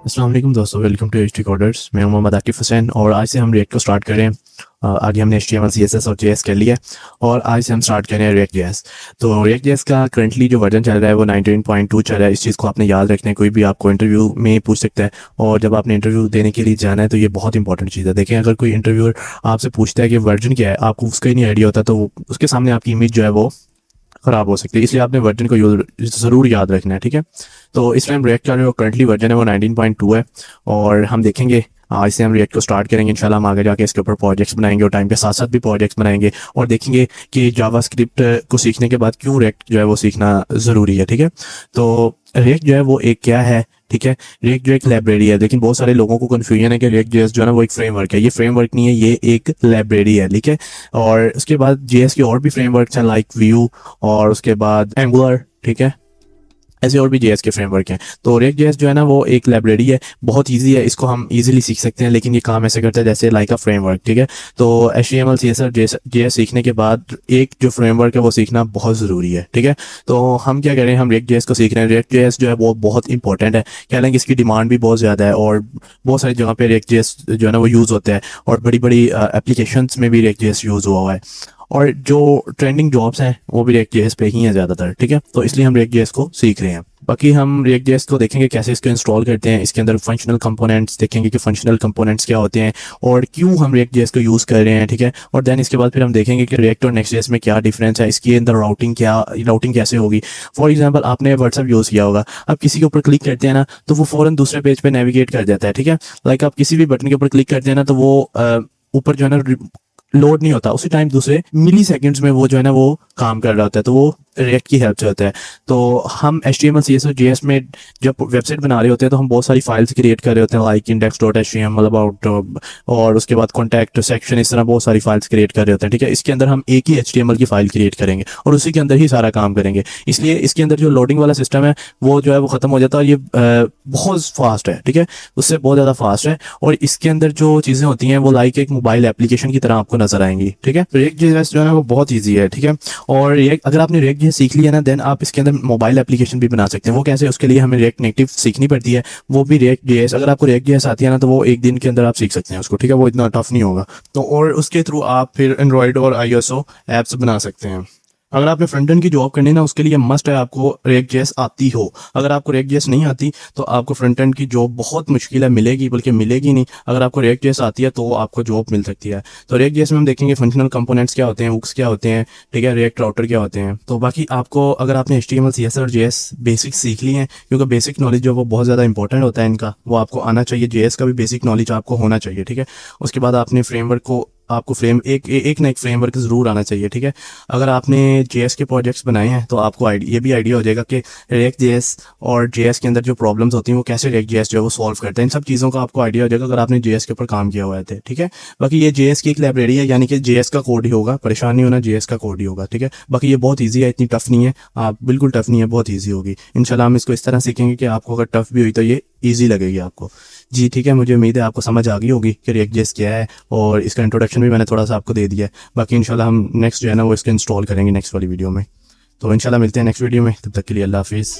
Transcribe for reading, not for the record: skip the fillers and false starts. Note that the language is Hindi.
अस्सलाम वालेकुम दोस्तों, welcome to H T coders. मैं हूं मोहम्मद आकिफ हुसैन और आज से हम रिएक्ट को स्टार्ट कर रहे हैं। आगे हमने HTML CSS और JS कर लिया है और आज से हम स्टार्ट कर रहे हैं रिएक्ट JS। तो रिएक्ट JS का करंटली जो वर्जन चल रहा है वो 19.2 चल रहा है। इस चीज़ को आपने याद रखना है, कोई भी आपको इंटरव्यू में पूछ सकता है और जब आपने इंटरव्यू देने के लिए जाना है तो ये बहुत इंपॉर्टेंट चीज़ है। देखें, अगर कोई इंटरव्यूअर आपसे पूछता है कि वर्जन क्या है, आपको उसका ही नहीं आइडिया होता तो उसके सामने आपकी इमेज जो है वो ख़राब हो सकती है। इसलिए आपने वर्जन को ज़रूर याद रखना है, ठीक है। तो इस टाइम रिएक्ट का जो करंटली वर्जन है वो 19.2 है और हम देखेंगे आज से हम रिएक्ट को स्टार्ट करेंगे। इंशाल्लाह हम आगे जाके इसके ऊपर प्रोजेक्ट्स बनाएंगे और टाइम के साथ साथ भी प्रोजेक्ट्स बनाएंगे और देखेंगे कि जावास्क्रिप्ट को सीखने के बाद क्यों रिएक्ट जो है वो सीखना ज़रूरी है, ठीक है। तो रिएक्ट जो है वो एक क्या है, ठीक है। रिएक्ट जो एक लाइब्रेरी है, लेकिन बहुत सारे लोगों को कन्फ्यूजन है कि रिएक्ट जेएस जो है ना वो एक फ्रेमवर्क है। ये फ्रेमवर्क नहीं है, ये एक लाइब्रेरी है, ठीक है। और उसके बाद जेएस के और भी फ्रेमवर्क्स हैं लाइक व्यू और उसके बाद एंगुलर, ठीक है। ऐसे और भी जेएस के फ्रेमवर्क हैं। तो रिएक्ट जेएस जो है ना वो एक लाइब्रेरी है, बहुत इजी है, इसको हम इजीली सीख सकते हैं, लेकिन ये काम ऐसे करता है जैसे लाइक अ फ्रेमवर्क, ठीक है। तो HTML CSS जेएस सीखने के बाद एक जो फ्रेमवर्क है वो सीखना बहुत ज़रूरी है, ठीक है। तो हम क्या कह रहे हैं, हम रिएक्ट जेएस को सीख रहे हैं। रिएक्ट जेएस जो है वो बहुत इंपॉर्टेंट है, कह लेंगे इसकी डिमांड भी बहुत ज़्यादा है और बहुत सारी जगह पे रिएक्ट जेएस जो है ना वो यूज़ होता है और बड़ी बड़ी एप्लीकेशंस में भी रिएक्ट जेएस यूज़ हुआ है और जो ट्रेंडिंग जॉब्स हैं वो भी रिएक्ट जेएस पे ही हैं ज़्यादातर, ठीक है। तो इसलिए हम रिएक्ट जेएस को सीख रहे हैं। बाकी हम रिएक्ट जेएस को देखेंगे कैसे इसको इंस्टॉल करते हैं, इसके अंदर फंक्शनल कंपोनेंट्स देखेंगे कि फंक्शनल कंपोनेंट्स क्या होते हैं और क्यों हम रिएक्ट जेएस को यूज़ कर रहे हैं, ठीक है। और देन इसके बाद फिर हम देखेंगे कि रिएक्ट और नेक्स्ट जेएस में क्या डिफरेंस है, इसके अंदर राउटिंग कैसे होगी। फॉर एग्जाम्पल आपने व्हाट्सएप यूज़ किया होगा, अब किसी के ऊपर क्लिक करते हैं ना तो वो फ़ौरन दूसरे पेज पे नेविगेट कर जाता है, ठीक है। लाइक आप किसी भी बटन के ऊपर क्लिक करते हैं ना तो वो ऊपर जो है ना लोड नहीं होता, उसी टाइम दूसरे मिली सेकेंड्स में वो जो है ना वो काम कर रहा होता है। तो वो रिएक्ट की हेल्प से होता है। तो हम HTML CSS और JS में जब वेबसाइट बना रहे होते हैं तो हम बहुत सारी फाइल्स क्रिएट कर रहे होते हैं लाइक index.html अबाउट और उसके बाद कॉन्टैक्ट सेक्शन, इस तरह बहुत सारी फाइल्स क्रिएट कर रहे होते हैं, ठीक है। इसके अंदर हम एक ही HTML की फाइल क्रिएट करेंगे और उसी के अंदर ही सारा काम करेंगे। इसलिए इसके अंदर जो लोडिंग वाला सिस्टम है वो जो है वो ख़त्म हो जाता है और ये बहुत फास्ट है, ठीक है, उससे बहुत ज़्यादा फास्ट है। और इसके अंदर जो चीज़ें होती हैं वो लाइक एक मोबाइल एप्लीकेशन की तरह आपको नजर आएंगी, ठीक है। रिएक्ट जेएस जो है ना वो बहुत ईजी है, ठीक है। और अगर आपने रिएक्ट जेएस सीख लिया ना देन आप इसके अंदर मोबाइल एप्लीकेशन भी बना सकते हैं। वो कैसे, उसके लिए हमें रिएक्ट नेटिव सीखनी पड़ती है, वो भी रिएक्ट जेएस। अगर आपको रिएक्ट जेएस आती है ना तो वो एक दिन के अंदर आप सीख सकते हैं उसको, ठीक है, वो इतना टफ नहीं होगा। तो और उसके थ्रू आप फिर एंड्रॉयड और iOS ऐप्स बना सकते हैं। अगर आपने फ्रंट एंड की जॉब करनी है ना उसके लिए मस्ट है आपको रिएक्ट जेएस आती हो। अगर आपको रिएक्ट जेएस नहीं आती तो आपको फ्रंट एंड की जॉब बहुत मुश्किल है, मिलेगी, बल्कि मिलेगी नहीं। अगर आपको रिएक्ट जेएस आती है तो आपको जॉब मिल सकती है। तो रिएक्ट जेएस में हम देखेंगे फंक्शनल कंपोनेंट्स क्या होते हैं, हुक्स क्या होते हैं, ठीक है, रिएक्ट राउटर क्या होते हैं। तो बाकी आपको अगर आपने HTML CSS और JS बेसिक सीख ली हैं, क्योंकि बेसिक नॉलेज जो वो बहुत ज़्यादा इंपॉर्टेंट होता है इनका, वो आपको आना चाहिए। JS का भी बेसिक नॉलेज आपको होना चाहिए, ठीक है। उसके बाद आपने फ्रेमवर्क को आपको एक ना एक फ्रेमवर्क ज़रूर आना चाहिए, ठीक है। अगर आपने JS के प्रोजेक्ट्स बनाए हैं तो आपको ये भी आइडिया हो जाएगा कि रिएक्ट JS और JS के अंदर जो प्रॉब्लम्स होती हैं वो कैसे रिएक्ट JS जो है वो सॉल्व करते हैं। इन सब चीज़ों का आपको आइडिया हो जाएगा अगर आपने JS के ऊपर काम किया हुआ है, ठीक है। बाकी ये JS की एक लाइब्रेरी है, यानी कि JS का कोड ही होगा, परेशान नहीं होना, JS का कोड ही होगा, ठीक है। बाकी ये बहुत ईजी है, इतनी टफ नहीं है, आप बिल्कुल टफ नहीं है, बहुत ईजी होगी। इंशाल्लाह हम इसको इस तरह सीखेंगे कि आपको अगर टफ भी हुई तो ये ईजी लगेगी आपको। जी ठीक है, मुझे उम्मीद है आपको समझ आ गई होगी कि रिएक्ट जेएस क्या है और इसका इंट्रोडक्शन भी मैंने थोड़ा सा आपको दे दिया है। बाकी इंशाल्लाह हम नेक्स्ट जो है ना वो इसको इंस्टॉल करेंगे नेक्स्ट वाली वीडियो में। तो इंशाल्लाह मिलते हैं नेक्स्ट वीडियो में, तब तक के लिए अल्लाह हाफिज़।